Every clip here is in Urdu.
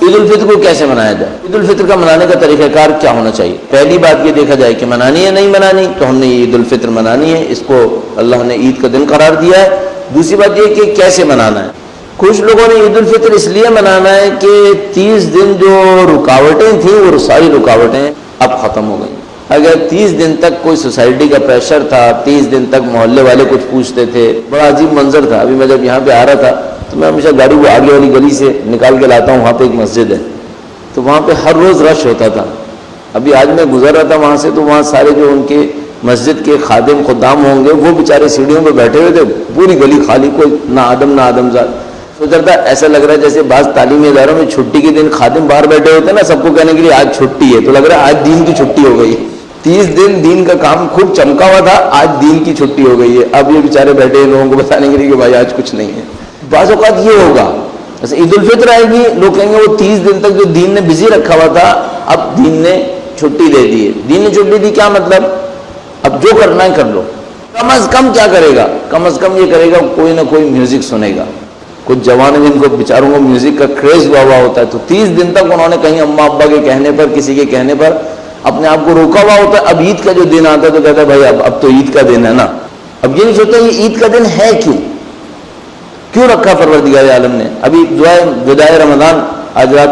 عید الفطر کو کیسے منایا جائے؟ عید الفطر کا منانے کا طریقہ کار کیا ہونا چاہیے؟ پہلی بات یہ دیکھا جائے کہ منانی ہے نہیں منانی، تو ہم نے عید الفطر منانی ہے، اس کو اللہ نے عید کا دن قرار دیا ہے۔ دوسری بات یہ کہ کیسے منانا ہے۔ کچھ لوگوں نے عید الفطر اس لیے منانا ہے کہ 30 دن جو رکاوٹیں تھیں وہ ساری رکاوٹیں اب ختم ہو گئیں۔ اگر 30 دن تک کوئی سوسائٹی کا پریشر تھا، 30 دن تک محلے والے کچھ پوچھتے تھے، بڑا عجیب منظر تھا۔ ابھی میں جب یہاں پہ آ رہا تھا تو میں ہمیشہ گاڑی کو آگے والی گلی سے نکال کے لاتا ہوں، وہاں پہ ایک مسجد ہے تو وہاں پہ ہر روز رش ہوتا تھا۔ ابھی آج میں گزر رہا تھا وہاں سے تو وہاں سارے جو ان کے مسجد کے خادم خدام ہوں گے وہ بیچارے سیڑھیوں پہ بیٹھے ہوئے تھے، پوری گلی خالی، کوئی نہ آدم زاد۔ سوچ رہا تھا ایسا لگ رہا ہے جیسے بعض تعلیمی اداروں میں چھٹی کے دن خادم باہر بیٹھے ہوتے ہیں نا، سب کو کہنے کے لیے آج چھٹی ہے، تو لگ رہا ہے آج دین کی چھٹی ہو گئی۔ 30 دن دین کا کام خوب چمکا ہوا تھا، آج دین کی چھٹی ہو گئی ہے۔ اب یہ بیچارے بیٹھے ہیں لوگوں کو بتانے کے لیے کہ بھائی آج کچھ نہیں ہے۔ بعض اوقات یہ ہوگا جیسے عید الفطر آئے گی، لوگ کہیں گے وہ 30 دن تک جو دین نے بزی رکھا ہوا تھا اب دین نے چھٹی دے دی ہے۔ دین نے چھٹی دی کیا مطلب؟ اب جو کرنا ہے کر لو۔ کم از کم کیا کرے گا؟ کم از کم یہ کرے گا کوئی نہ کوئی میوزک سنے گا۔ کچھ جوان جن کو بیچاروں کو میوزک کا کریز ہوا ہوتا ہے تو 30 دن تک انہوں نے کہیں اماں ابا کے کہنے پر، کسی کے کہنے پر اپنے آپ کو روکا ہوا ہوتا ہے۔ اب عید کا جو دن آتا ہے تو کہتا ہے بھائی اب تو عید کا دن ہے نا۔ اب یہ نہیں سوچتا یہ عید کا دن ہے کیوں رکھا پروردگار عالم نے۔ ابھی دعائے وداع رمضان آج رات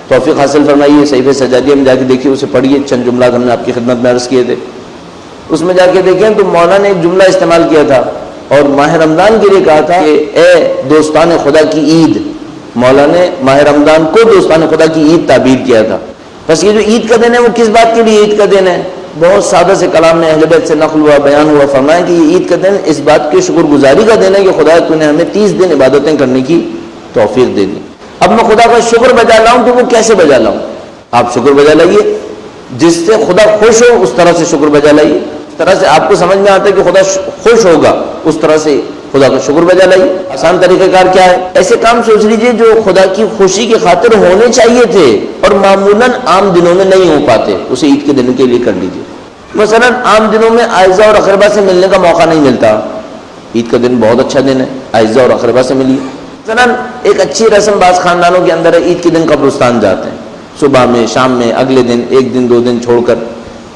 توفیق حاصل فرمائیے، صحیفہ سجادیہ میں جا کے دیکھیے، اسے پڑھیے، چند جملات ہم نے آپ کی خدمت میں عرض کیے تھے، اس میں جا کے دیکھیں تو مولانا نے ایک جملہ استعمال کیا تھا اور ماہ رمضان کے لیے کہا تھا کہ اے دوستان خدا کی عید۔ مولانا نے ماہ رمضان کو دوستان خدا کی عید تعبیر کیا تھا۔ بس یہ جو عید کا دن ہے وہ کس بات کے لیے عید کا دن ہے؟ بہت سادہ سے کلام میں اہل بیت سے نقل ہوا، بیان ہوا، فرمایا کہ یہ عید کا دن اس بات کی شکر گزاری کا دن ہے کہ خدا تو نے ہمیں 30 دن عبادتیں کرنے کی توفیق دے دی۔ اب میں خدا کا شکر بجا لاؤں تو وہ کیسے بجا لاؤں؟ آپ شکر بجا لائیے، جس سے خدا خوش ہو اس طرح سے شکر بجا لائیے، اس طرح سے آپ کو سمجھ میں آتا ہے کہ خدا خوش ہوگا اس طرح سے خدا کا شکر بجا لائیے۔ آسان طریقہ کار کیا ہے؟ ایسے کام سوچ لیجئے جو خدا کی خوشی کی خاطر ہونے چاہیے تھے اور معمولاً عام دنوں میں نہیں ہو پاتے، اسے عید کے دن کے لیے کر لیجئے۔ مثلا عام دنوں میں اعزاء اور اقربا سے ملنے کا موقع نہیں ملتا، عید کا دن بہت اچھا دن ہے، اعزاء اور اقربا سے ملیے۔ مثلا ایک اچھی رسم بعض خاندانوں کے اندر ہے، عید کے دن قبرستان جاتے ہیں، صبح میں شام میں، اگلے دن ایک دن 2 دن چھوڑ کر۔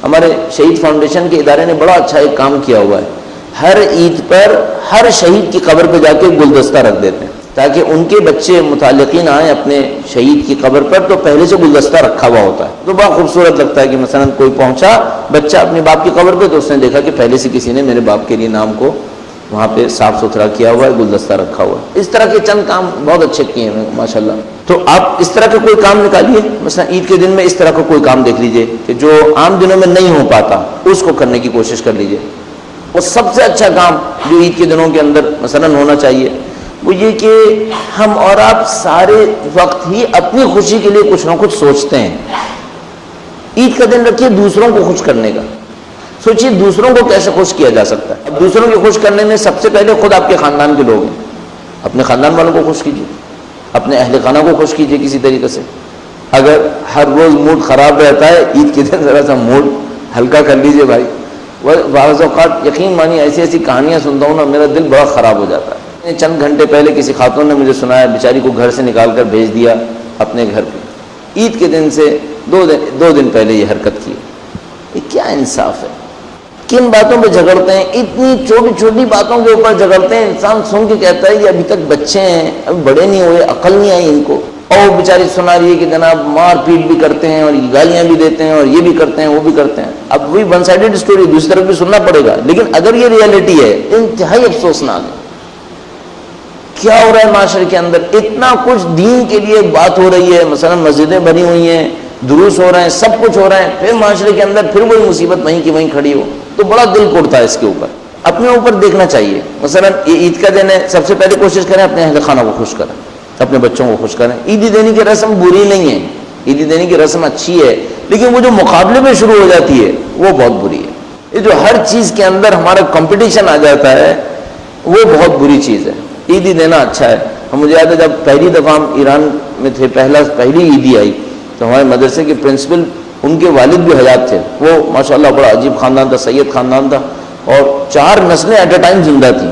ہمارے شہید فاؤنڈیشن کے ادارے نے بڑا اچھا ایک کام کیا ہوا ہے، ہر عید پر ہر شہید کی قبر پہ جا کے گلدستہ رکھ دیتے ہیں تاکہ ان کے بچے متعلقین آئیں اپنے شہید کی قبر پر تو پہلے سے گلدستہ رکھا ہوا ہوتا ہے، تو بڑا خوبصورت لگتا ہے کہ مثلا کوئی پہنچا بچہ اپنے باپ کی قبر پہ تو اس نے دیکھا کہ پہلے سے کسی نے میرے باپ کے لیے نام کو وہاں پہ صاف ستھرا کیا ہوا ہے، گلدستہ رکھا ہوا ہے۔ اس طرح کے چند کام بہت اچھے کیے ہیں ماشاءاللہ۔ تو آپ اس طرح کا کوئی کام نکالیے، مثلا عید کے دن میں اس طرح کا کوئی کام دیکھ لیجئے کہ جو عام دنوں میں نہیں ہو پاتا اس کو کرنے کی کوشش کر لیجئے۔ اور سب سے اچھا کام جو عید کے دنوں کے اندر مثلا ہونا چاہیے وہ یہ کہ ہم اور آپ سارے وقت ہی اپنی خوشی کے لیے کچھ نہ کچھ سوچتے ہیں۔ عید کا دن رکھیے دوسروں کو خوش کرنے کا، سوچیے دوسروں کو کیسے خوش کیا جا سکتا ہے۔ اب دوسروں کو خوش کرنے میں سب سے پہلے خود آپ کے خاندان کے لوگ ہیں، اپنے خاندان والوں کو خوش کیجیے، اپنے اہل خانہ کو خوش کیجیے کسی طریقے سے۔ اگر ہر روز موڈ خراب رہتا ہے، عید کے دن ذرا سا موڈ ہلکا کر لیجیے بھائی۔ بعض اوقات یقین مانی ایسی کہانیاں سنتا ہوں نا میرا دل بڑا خراب ہو جاتا ہے۔ چند گھنٹے پہلے کسی خاتون نے مجھے سنایا، بیچاری کو گھر سے نکال کر بھیج دیا اپنے گھر پہ، عید کے دن سے 2 دن پہلے یہ حرکت کی۔ یہ کیا انصاف ہے؟ کن باتوں پہ جھگڑتے ہیں، اتنی چھوٹی چھوٹی باتوں کے اوپر جھگڑتے ہیں، انسان سن کے کہتا ہے یہ ابھی تک بچے ہیں، ابھی بڑے نہیں ہوئے، عقل نہیں آئی ان کو۔ اور بیچاری سنا رہی ہے کہ جناب مار پیٹ بھی کرتے ہیں اور گالیاں بھی دیتے ہیں اور یہ بھی کرتے ہیں وہ بھی کرتے ہیں۔ اب وہی ون سائیڈڈ اسٹوری، دوسری طرف بھی سننا پڑے گا، لیکن اگر یہ ریئلٹی ہے انتہائی افسوسناک ہے۔ کیا ہو رہا ہے معاشرے کے اندر؟ اتنا کچھ دین کے لیے بات ہو رہی ہے، مثلا مسجدیں بنی ہوئی ہیں، دروس ہو رہے ہیں، سب کچھ ہو رہا ہے، پھر معاشرے کے اندر پھر وہی مصیبت وہیں کی وہیں کھڑی ہو تو بڑا دل کوڑتا ہے اس کے اوپر۔ اپنے اوپر دیکھنا چاہیے، مثلا یہ عید کا دن ہے، سب سے پہلے کوشش کریں اپنے اہل خانہ کو خوش کریں، اپنے بچوں کو خوش کریں۔ عیدی دینے کی رسم بری نہیں ہے، عیدی دینے کی رسم اچھی ہے، لیکن وہ جو مقابلے میں شروع ہو جاتی ہے وہ بہت بری ہے۔ یہ جو ہر چیز کے اندر ہمارا کمپٹیشن آ جاتا ہے وہ بہت بری چیز ہے۔ عیدی دینا اچھا ہے۔ مجھے یاد ہے جب پہلی دفعہ ہم ایران میں تھے، پہلی عیدی آئی تو ہمارے مدرسے کے پرنسپل، ان کے والد بھی حیات تھے، وہ ماشاءاللہ بڑا عجیب خاندان تھا، سید خاندان تھا، اور 4 نسلیں ایٹ اے ٹائم زندہ تھیں،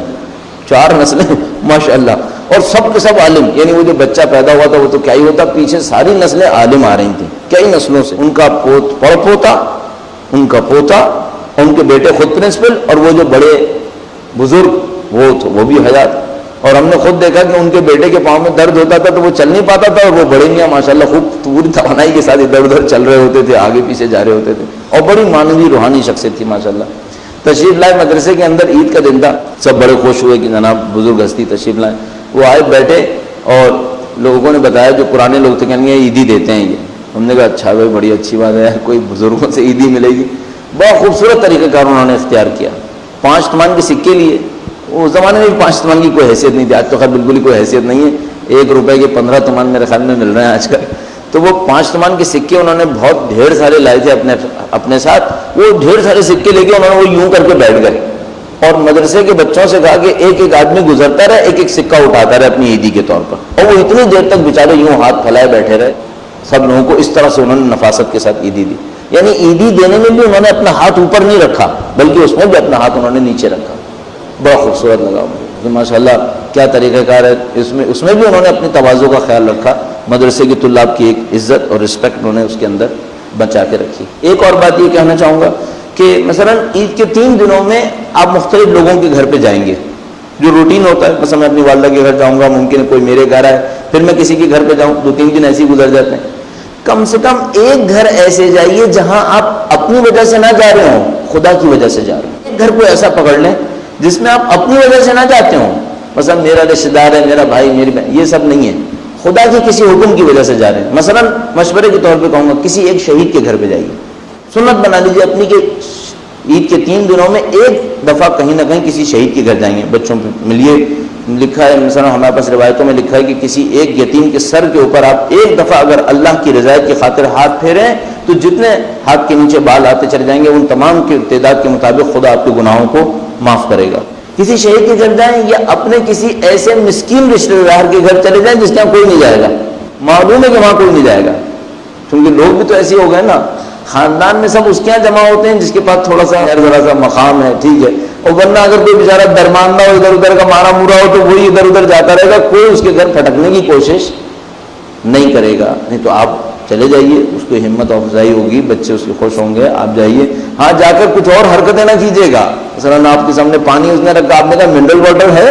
4 نسلیں ماشاءاللہ۔ اور سب کے سب عالم، یعنی وہ جو بچہ پیدا ہوا تھا وہ تو کیا ہی ہوتا، پیچھے ساری نسلیں عالم آ رہی تھیں، کئی نسلوں سے، ان کا پڑپوتا، ان کا پوتا، ان کے بیٹے خود پرنسپل، اور وہ جو بڑے بزرگ وہ بھی حیات. اور ہم نے خود دیکھا کہ ان کے بیٹے کے پاؤں میں درد ہوتا تھا تو وہ چل نہیں پاتا تھا، اور وہ بڑے میاں ماشاءاللہ خوب پوری توانائی کے ساتھ ادھر ادھر چل رہے ہوتے تھے، آگے پیچھے جا رہے ہوتے تھے، اور بڑی معنوی روحانی شخصیت تھی ماشاءاللہ. تشریف لائے مدرسے کے اندر، عید کا دن تھا، سب بڑے خوش ہوئے کہ جناب بزرگ ہستی تشریف لائیں. وہ آئے بیٹھے اور لوگوں نے بتایا، جو پرانے لوگ تھے، کہنے عیدی دیتے ہیں یہ. ہم نے کہا اچھا بھائی بڑی اچھی بات ہے، کوئی بزرگوں سے عیدی ملے گی. بہت خوبصورت طریقہ کار انہوں نے اختیار کیا. 5 تمان کے سکے لیے، اس زمانے میں 5 تمان کی کوئی حیثیت نہیں تھی، آج تو خیر بالکل ہی کوئی حیثیت نہیں ہے، 1 روپے کے 15 تمان میرے خیال میں مل رہے ہیں آج کل. تو وہ 5 تمان کے سکے انہوں نے بہت ڈھیر سارے لائے تھے اپنے ساتھ. وہ ڈھیر سارے سکے لے کے انہوں نے وہ یوں کر کے بیٹھ گئے اور مدرسے کے بچوں سے کہا کہ ایک ایک آدمی گزرتا رہے، ایک ایک سکہ اٹھاتا رہے اپنی عیدی کے طور پر. اور وہ اتنی دیر تک بیچارے یوں ہاتھ پھیلائے بیٹھے رہے. سب لوگوں کو اس طرح سے انہوں نے نفاست کے ساتھ عیدی دی. یعنی عیدی دینے میں بھی انہوں نے اپنا ہاتھ اوپر نہیں رکھا، بلکہ اس میں بھی اپنا ہاتھ انہوں نے نیچے رکھا. بڑا خوبصورت لگا مجھے، ماشاء اللہ کیا طریقہ کار ہے. اس میں بھی انہوں نے اپنی تواضع کا خیال رکھا. مدرسے کے طلاب کی ایک عزت اور رسپیکٹ انہوں نے اس کے اندر بچا کے رکھی. ایک اور بات یہ کہنا چاہوں گا کہ مثلا عید کے 3 دنوں میں آپ مختلف لوگوں کے گھر پہ جائیں گے، جو روٹین ہوتا ہے. مثلا میں اپنی والدہ کے گھر جاؤں گا، ممکن ہے کوئی میرے گھر آئے، پھر میں کسی کے گھر پہ جاؤں، 2-3 دن ایسے ہی گزر جاتے ہیں. کم سے کم ایک گھر ایسے جائیے جہاں آپ اپنی وجہ سے نہ جا رہے ہوں، خدا کی وجہ سے جا رہے ہوں. ایک گھر کو ایسا پکڑ لیں جس میں آپ اپنی وجہ سے نہ جاتے ہوں، مثلا میرا رشتہ دار ہے، میرا بھائی، میری بہن، یہ سب نہیں ہے، خدا کے کسی حکم کی وجہ سے جا رہے ہیں. مثلا مشورے کے طور پہ کہوں گا کسی ایک شہید کے گھر پہ جائیے. سنت بنا لیجیے اپنی کہ عید کے 3 دنوں میں ایک دفعہ کہیں نہ کہیں کسی شہید کے گھر جائیں گے، بچوں پہ ملیے. لکھا ہے مثلا ہمارے پاس روایتوں میں لکھا ہے کہ کسی ایک یتیم کے سر کے اوپر آپ ایک دفعہ اگر اللہ کی رضایت کی خاطر ہاتھ پھیریں تو جتنے ہاتھ کے نیچے بال آتے چلے جائیں گے ان تمام کی تعداد کے مطابق خدا آپ کے گناہوں کو معاف کرے گا. کسی شہید کے گھر جائیں یا اپنے کسی ایسے مسکین رشتہ دار کے گھر چلے جائیں جس کے یہاں کوئی نہیں جائے گا. معلوم ہے کہ وہاں کوئی نہیں جائے گا، کیونکہ لوگ بھی تو ایسے ہو گئے نا، خاندان میں سب اس کے یہاں جمع ہوتے ہیں جس کے پاس تھوڑا سا ذرا سا مقام ہے، ٹھیک ہے. اور ورنہ اگر کوئی بیچارہ درماندہ ہو، ادھر ادھر کا مارا مورا ہو تو وہی ادھر ادھر جاتا رہے گا، کوئی اس کے گھر پھٹکنے کی کوشش نہیں کرے گا. نہیں تو آپ چلے جائیے، اس کو ہمت افزائی ہوگی، بچے اس کے خوش ہوں گے، آپ جائیے. ہاں جا کر کچھ اور حرکتیں نہ کیجیے گا. مثلا آپ کے سامنے پانی اس نے رکھا، آپ نے کہا منرل واٹر ہے،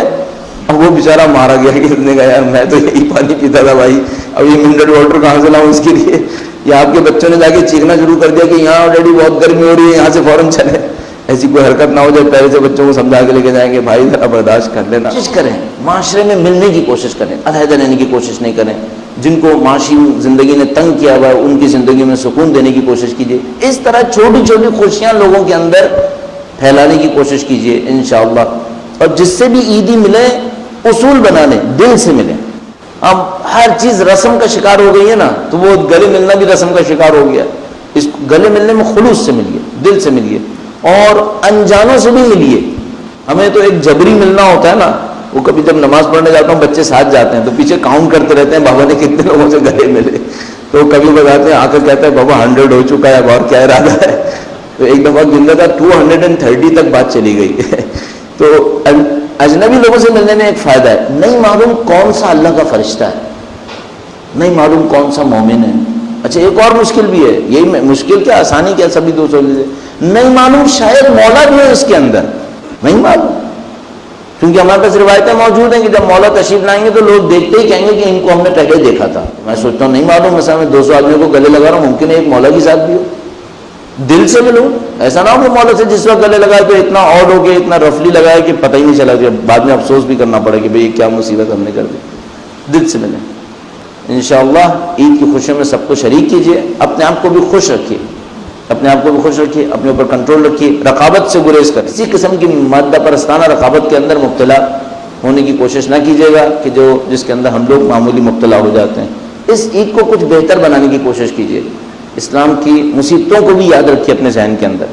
اب وہ بیچارہ مارا گیا کہ اس نے کہا یار میں تو یہی پانی پیتا تھا بھائی، اب یہ منرل واٹر کہاں سے لاؤں اس کے لیے. یا آپ کے بچوں نے جا کے چیخنا شروع کر دیا کہ یہاں آلریڈی بہت گرمی ہو رہی ہے، یہاں سے فوراً چلے. ایسی کوئی حرکت نہ ہو جائے، پہلے سے بچوں کو سمجھا کے لے کے جائیں گے بھائی ذرا برداشت کر لینا. کوشش کریں معاشرے میں ملنے کی کوشش کریں، علیحدہ رہنے کی کوشش نہیں کریں. جن کو معاشی زندگی نے تنگ کیا ہوا ہے ان کی زندگی میں سکون دینے کی کوشش کیجیے. اس طرح چھوٹی چھوٹی خوشیاں لوگوں کے اندر پھیلانے کی کوشش کیجیے انشاءاللہ. اور جس سے بھی عیدی ملے اصول بنا لیں، دل سے ملیں. اب ہر چیز رسم کا شکار ہو گئی ہے نا، تو وہ گلے ملنا بھی رسم کا شکار ہو گیا. اس گلے ملنے میں خلوص سے ملیے، دل سے ملیے، اور انجانوں سے بھی ملیے. ہمیں تو ایک جبری ملنا ہوتا ہے نا، وہ کبھی جب نماز پڑھنے جاتا ہوں بچے ساتھ جاتے ہیں تو پیچھے کاؤنٹ کرتے رہتے ہیں بابا نے کتنے لوگوں سے گلے ملے. تو کبھی بتاتے ہیں آ کر کہتا ہے بابا 100 ہو چکا ہے، اب اور کیا ارادہ ہے. تو ایک دفعہ گندا تھا 230 تک بات چلی گئی. تو اجنبی لوگوں سے ملنے میں ایک فائدہ ہے، نہیں معلوم کون سا اللہ کا فرشتہ ہے، نہیں معلوم کون سا مومن ہے. اچھا ایک اور مشکل بھی ہے، یہی مشکل کیا آسانی کیا، سبھی دوسروں سے نہیں معلوم شاید مولا بھی ہے اس کے اندر، نہیں معلوم. کیونکہ ہمارے پاس روایتیں موجود ہیں کہ جب مولا تشریف لائیں گے تو لوگ دیکھتے ہی کہیں گے کہ ان کو ہم نے پہلے دیکھا تھا. میں سوچتا ہوں نہیں معلوم، مثلا میں 200 آدمیوں کو گلے لگا رہا ہوں، ممکن ہے ایک مولا کی ذات بھی ہو. دل سے ملو، ایسا نہ ہو کہ مولا سے جس وقت گلے لگائے تو اتنا آڈ ہو گیا، اتنا رفلی لگایا کہ پتہ ہی نہیں چلا، کہ بعد میں افسوس بھی کرنا پڑے کہ بھئی کیا مصیبت ہم نے کر دی. دل سے ملیں انشاءاللہ. عید کی خوشیوں میں سب کو شریک کیجیے، اپنے آپ کو بھی خوش رکھیے، اپنے آپ کو بھی خوش رکھیے، اپنے اوپر کنٹرول رکھیے. رقابت سے گریز کریں، کسی قسم کی مادہ پرستانہ رقابت کے اندر مبتلا ہونے کی کوشش نہ کیجیے گا کہ جس کے اندر ہم لوگ معمولی مبتلا ہو جاتے ہیں. اس عید کو کچھ بہتر بنانے کی کوشش کیجیے. اسلام کی مصیبتوں کو بھی یاد رکھیے اپنے ذہن کے اندر.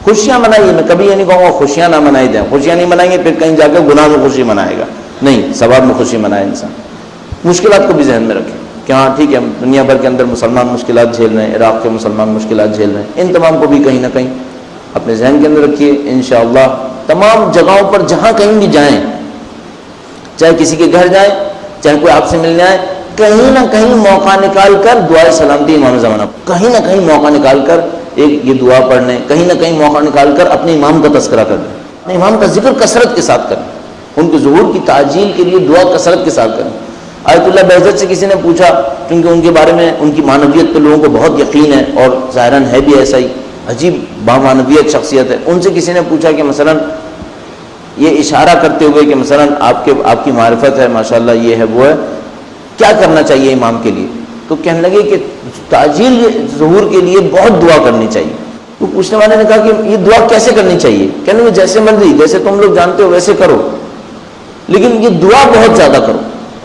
خوشیاں منائیے، میں کبھی یہ نہیں کہوں گا خوشیاں نہ منائی جائیں. خوشیاں نہیں منائیں گے پھر کہیں جا کے گناہ میں خوشی منائے گا، نہیں، ثواب میں خوشی منائے انسان. مشکلات کو بھی ذہن میں رکھیں کہ ہاں ٹھیک ہے دنیا بھر کے اندر مسلمان مشکلات جھیل رہے ہیں، عراق کے مسلمان مشکلات جھیل رہے ہیں، ان تمام کو بھی کہیں نہ کہیں اپنے ذہن کے اندر رکھیے. انشاءاللہ تمام جگہوں پر جہاں کہیں بھی جائیں، چاہے کسی کے گھر جائیں چاہے کوئی آپ سے ملنے آئے، کہیں نہ کہیں موقع نکال کر دعائے سلامتی امام زمانہ، کہیں نہ کہیں موقع نکال کر ایک یہ دعا پڑھنے، کہیں نہ کہیں موقع نکال کر اپنے امام کا تذکرہ کریں، اپنے امام کا ذکر کثرت کے ساتھ کریں، ان کے ظہور کی تعجیل کے لیے دعا کثرت کے ساتھ کریں۔ آیت اللہ بہزت سے کسی نے پوچھا، کیونکہ ان کے بارے میں ان کی معنویت پہ لوگوں کو بہت یقین ہے اور ظاہراً ہے بھی ایسا ہی، عجیب بامعنویت شخصیت ہے، ان سے کسی نے پوچھا کہ مثلا یہ اشارہ کرتے ہوئے کہ مثلا آپ کی معرفت ہے ماشاءاللہ، یہ ہے وہ ہے، کیا کرنا چاہیے امام کے لیے؟ تو کہنے لگے کہ تعجیل ظہور کے لیے بہت دعا کرنی چاہیے۔ تو پوچھنے والے نے کہا کہ یہ دعا کیسے کرنی چاہیے؟ کہنے لگے جیسے مرضی، جیسے تم لوگ جانتے ہو ویسے کرو، لیکن یہ دعا بہت زیادہ کرو۔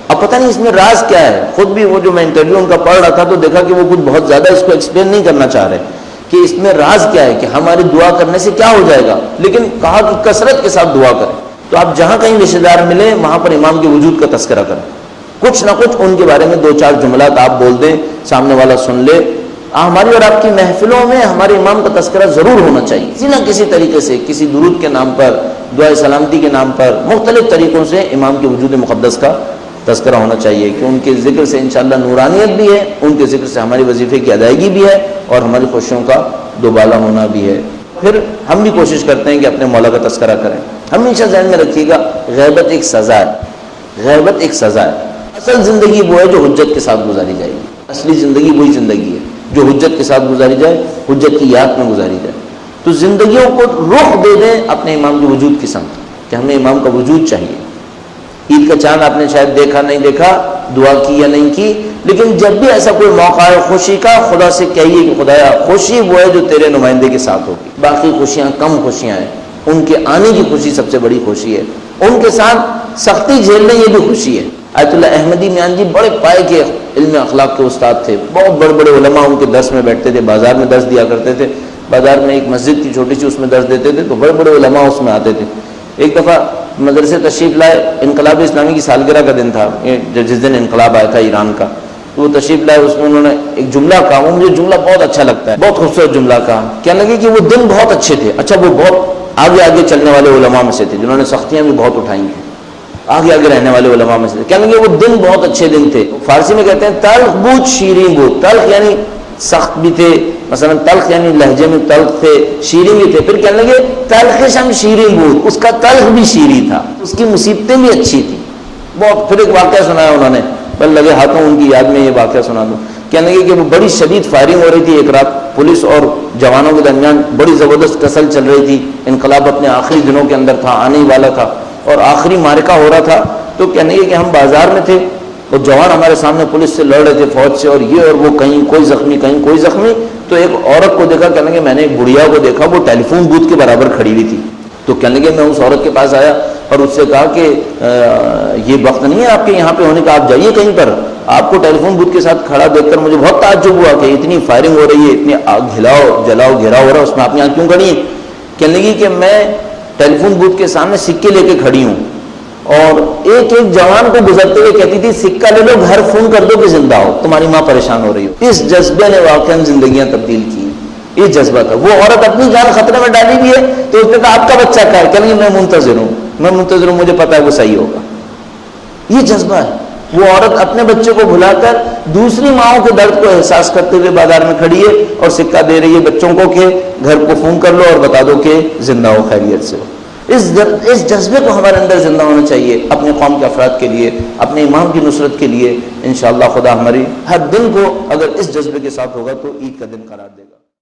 اب پتہ نہیں اس میں راز کیا ہے، خود بھی وہ جو میں انٹرویو ان کا پڑھ رہا تھا تو دیکھا کہ وہ کچھ بہت زیادہ اس کو ایکسپلین نہیں کرنا چاہ رہے کہ اس میں راز کیا ہے، کہ ہماری دعا کرنے سے کیا ہو جائے گا، لیکن کہا کہ کثرت کے ساتھ دعا کریں۔ تو آپ جہاں کہیں رشتہ دار ملیں وہاں پر امام کے وجود کا تذکرہ کریں، کچھ نہ کچھ ان کے بارے میں 2-4 جملات آپ بول دیں، سامنے والا سن لے۔ ہماری اور آپ کی محفلوں میں ہمارے امام کا تذکرہ ضرور ہونا چاہیے، کسی نہ کسی طریقے سے، کسی درود کے نام پر، دعائے سلامتی کے نام پر، مختلف طریقوں سے امام کے وجود مقدس کا تذکرہ ہونا چاہیے، کہ ان کے ذکر سے انشاءاللہ نورانیت بھی ہے، ان کے ذکر سے ہماری وظیفے کی ادائیگی بھی ہے اور ہماری خوشیوں کا دوبالا ہونا بھی ہے۔ پھر ہم بھی کوشش کرتے ہیں کہ اپنے مولا کا تذکرہ کریں۔ ہمیشہ ذہن میں رکھیے گا، غیبت ایک سزا ہے، غیبت ایک سزا ہے۔ اصل زندگی وہ ہے جو حجت کے ساتھ گزاری جائے گی، اصلی زندگی وہی زندگی ہے جو حجت کے ساتھ گزاری جائے، حجت کی یاد میں گزاری جائے۔ تو زندگیوں کو رخ دے دیں اپنے امام کے وجود کی سمت، کہ ہمیں امام کا وجود چاہیے۔ عید کا چاند آپ نے شاید دیکھا نہیں دیکھا، دعا کی یا نہیں کی، لیکن جب بھی ایسا کوئی موقع ہے خوشی کا، خدا سے کہیے کہ خدایا خوشی وہ ہے جو تیرے نمائندے کے ساتھ ہوگی، باقی خوشیاں کم خوشیاں ہیں، ان کے آنے کی خوشی سب سے بڑی خوشی ہے، ان کے ساتھ سختی جھیلنے یہ بھی خوشی ہے۔ آیت اللہ احمدی میان جی بڑے پائے کے علم اخلاق کے استاد تھے، بہت بڑے بڑے علماء ان کے درس میں بیٹھتے تھے، بازار میں درس دیا کرتے تھے، بازار میں ایک مسجد کی چھوٹی سی اس میں درس دیتے تھے، تو بڑے بڑے علماء اس میں آتے تھے۔ ایک دفعہ مدرسے تشریف لائے، انقلاب اسلامی کی سالگرہ کا دن تھا، جس دن انقلاب آیا تھا ایران کا، تو وہ تشریف لائے، اس میں انہوں نے ایک جملہ کہا، وہ مجھے جملہ بہت اچھا لگتا ہے، بہت خوبصورت جملہ کہا، کہنے لگے کہ وہ دن بہت اچھے تھے۔ اچھا وہ بہت آگے آگے چلنے والے علماء میں سے تھے، جنہوں نے سختیاں بھی بہت اٹھائی ہیں، آگے آگے رہنے والے علماء میں سے تھے، کہنے لگے وہ دن بہت اچھے دن تھے۔ فارسی میں کہتے ہیں تلخ بود شیریں بود، تلخ یعنی سخت بھی تھے، مثلا تلخ یعنی لہجے میں تلخ تھے، شیریں بھی تھے، پھر کہنے لگے تلخشم شیریں بود، اس کا تلخ بھی شیریں تھا، اس کی مصیبتیں بھی اچھی تھیں بہت۔ پھر ایک واقعہ سنایا انہوں نے، بل لگے ہاتھوں ان کی یاد میں یہ واقعہ سنا دوں۔ کہنے لگے کہ وہ بڑی شدید فائرنگ ہو رہی تھی، ایک رات پولیس اور جوانوں کے درمیان بڑی زبردست ٹسل چل رہی تھی، انقلاب اپنے آخری دنوں کے اندر تھا، آنے ہی والا تھا اور آخری معرکہ ہو رہا تھا۔ تو کہنے لگے کہ ہم بازار میں تھے اور جوان ہمارے سامنے پولیس سے لڑ رہے تھے، فوج سے، اور یہ اور وہ، کہیں کوئی زخمی کہیں کوئی زخمی۔ تو ایک عورت کو دیکھا، کہنے لگے میں نے ایک بڑھیا کو دیکھا، وہ ٹیلی فون بوتھ کے برابر کھڑی ہوئی تھی۔ تو کہنے لگے میں اس عورت کے پاس آیا اور اس سے کہا کہ یہ وقت نہیں ہے آپ کے یہاں پہ ہونے کا، آپ جائیے کہیں پر، آپ کو ٹیلی فون بوتھ کے ساتھ کھڑا دیکھ کر مجھے بہت تعجب ہوا کہ اتنی فائرنگ ہو رہی ہے، اتنی جلاؤ گھیراؤ ہو رہا ہے، اس میں آپ یہاں کیوں کھڑی ہیں؟ کہنے لگی کہ میں ٹیلی فون بوتھ کے سامنے سکے لے کے کھڑی ہوں، اور ایک ایک جوان کو گزرتے ہوئے کہتی تھی سکہ لے لو، گھر فون کر دو کہ زندہ ہو، تمہاری ماں پریشان ہو رہی ہو۔ اس جذبے نے واقعاً زندگیاں تبدیل کی، یہ جذبہ تھا۔ وہ عورت اپنی جان خطرے میں ڈالی بھی ہے تو اس نے کہا آپ کا بچہ کیا ہے؟ کہنے میں منتظر ہوں، مجھے پتا ہے وہ صحیح ہوگا۔ یہ جذبہ ہے۔ وہ عورت اپنے بچے کو بھلا کر دوسری ماؤں کے درد کو احساس کرتے ہوئے بازار میں کھڑی ہے اور سکہ دے رہی ہے بچوں کو کہ گھر کو فون کر لو اور بتا دو کہ زندہ ہو، خیریت سے ہو۔ اس جذبے کو ہمارے اندر زندہ ہونا چاہیے، اپنے قوم کے افراد کے لیے، اپنے امام کی نصرت کے لیے۔ انشاءاللہ خدا ہماری ہر دن کو اگر اس جذبے کے ساتھ ہوگا تو عید کا دن قرار دے گا۔